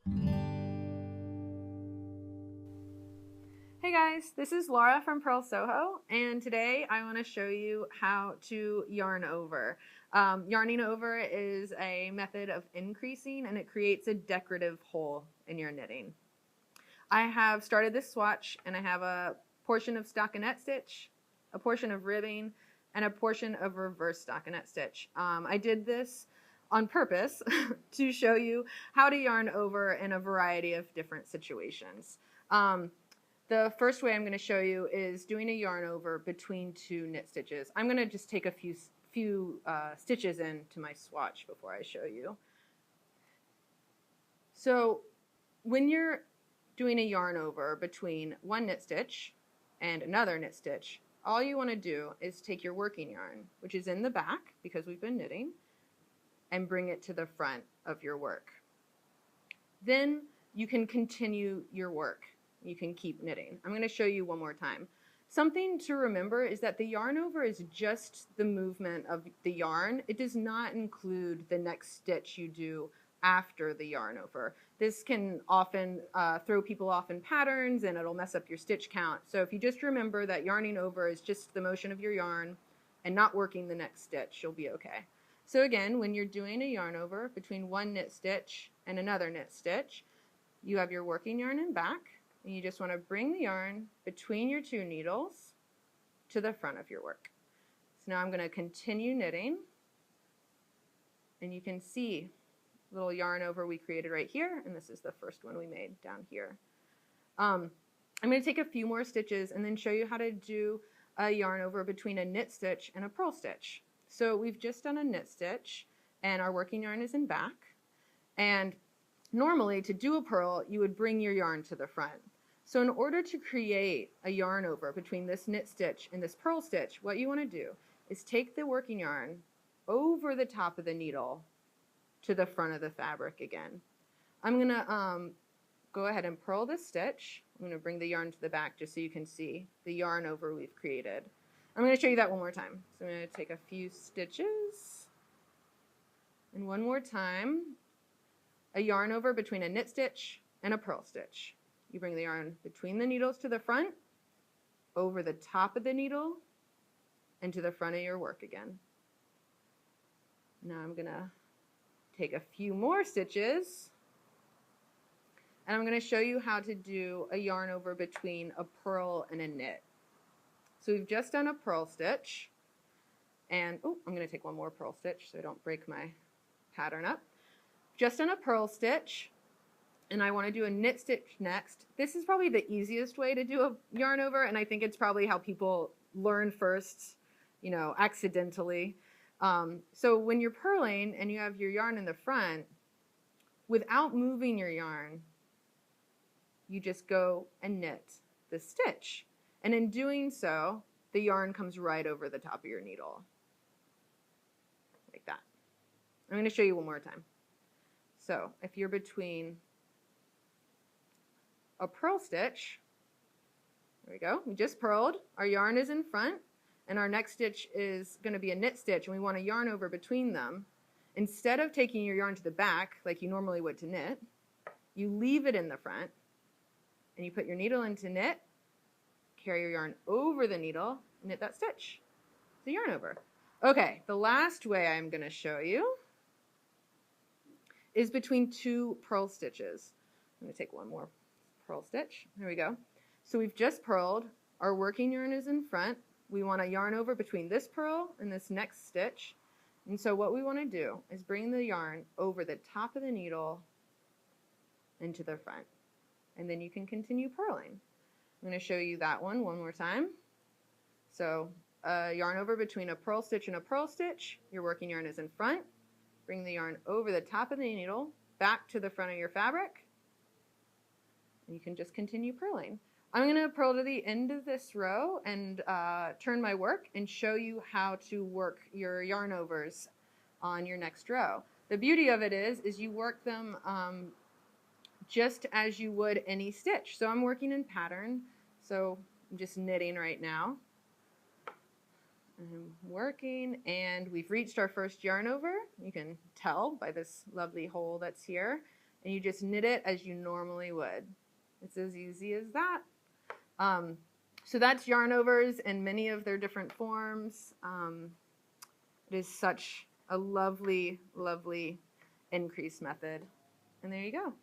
Hey guys, this is Laura from Purl Soho, and today I want to show you how to yarn over. Yarning over is a method of increasing, and it creates a decorative hole in your knitting. I have started this swatch, and I have a portion of stockinette stitch, a portion of ribbing, and a portion of reverse stockinette stitch. I did this on purpose to show you how to yarn over in a variety of different situations. The first way I'm going to show you is doing a yarn over between two knit stitches. I'm going to just take a few stitches into my swatch before I show you. So when you're doing a yarn over between one knit stitch and another knit stitch, all you want to do is take your working yarn, which is in the back because we've been knitting, and bring it to the front of your work. Then you can continue your work. You can keep knitting. I'm going to show you one more time. Something to remember is that the yarn over is just the movement of the yarn. It does not include the next stitch you do after the yarn over. This can often throw people off in patterns, and it'll mess up your stitch count. So if you just remember that yarning over is just the motion of your yarn and not working the next stitch, you'll be okay. So again, when you're doing a yarn over between one knit stitch and another knit stitch, you have your working yarn in back, and you just want to bring the yarn between your two needles to the front of your work. So now I'm going to continue knitting, and you can see a little yarn over we created right here, and this is the first one we made down here. I'm going to take a few more stitches and then show you how to do a yarn over between a knit stitch and a purl stitch. So we've just done a knit stitch, and our working yarn is in back, and normally to do a purl you would bring your yarn to the front. So in order to create a yarn over between this knit stitch and this purl stitch, what you want to do is take the working yarn over the top of the needle to the front of the fabric again. I'm going to go ahead and purl this stitch. I'm going to bring the yarn to the back just so you can see the yarn over we've created. I'm going to show you that one more time. So I'm going to take a few stitches, and one more time, a yarn over between a knit stitch and a purl stitch. You bring the yarn between the needles to the front, over the top of the needle, and to the front of your work again. Now I'm going to take a few more stitches, and I'm going to show you how to do a yarn over between a purl and a knit. So we've just done a purl stitch, and I'm going to take one more purl stitch so I don't break my pattern up. Just done a purl stitch, and I want to do a knit stitch next. This is probably the easiest way to do a yarn over, and I think it's probably how people learn first, accidentally. So when you're purling and you have your yarn in the front, without moving your yarn, you just go and knit the stitch. And in doing so, the yarn comes right over the top of your needle, like that. I'm going to show you one more time. So if you're between a purl stitch, there we go, we just purled, our yarn is in front, and our next stitch is going to be a knit stitch, and we want to yarn over between them. Instead of taking your yarn to the back like you normally would to knit, you leave it in the front, and you put your needle into knit, carry your yarn over the needle, knit that stitch. It's a yarn over. Okay, the last way I'm going to show you is between two purl stitches. I'm going to take one more purl stitch. There we go. So we've just purled. Our working yarn is in front. We want to yarn over between this purl and this next stitch. And so what we want to do is bring the yarn over the top of the needle into the front. And then you can continue purling. I'm going to show you that one more time. So yarn over between a purl stitch and a purl stitch. Your working yarn is in front. Bring the yarn over the top of the needle, back to the front of your fabric, and you can just continue purling. I'm going to purl to the end of this row and turn my work and show you how to work your yarn overs on your next row. The beauty of it is you work them just as you would any stitch. So I'm working in pattern, so I'm just knitting right now. I'm working, and we've reached our first yarn over. You can tell by this lovely hole that's here. and you just knit it as you normally would. It's as easy as that. So that's yarn overs in many of their different forms. It is such a lovely, lovely increase method. And there you go.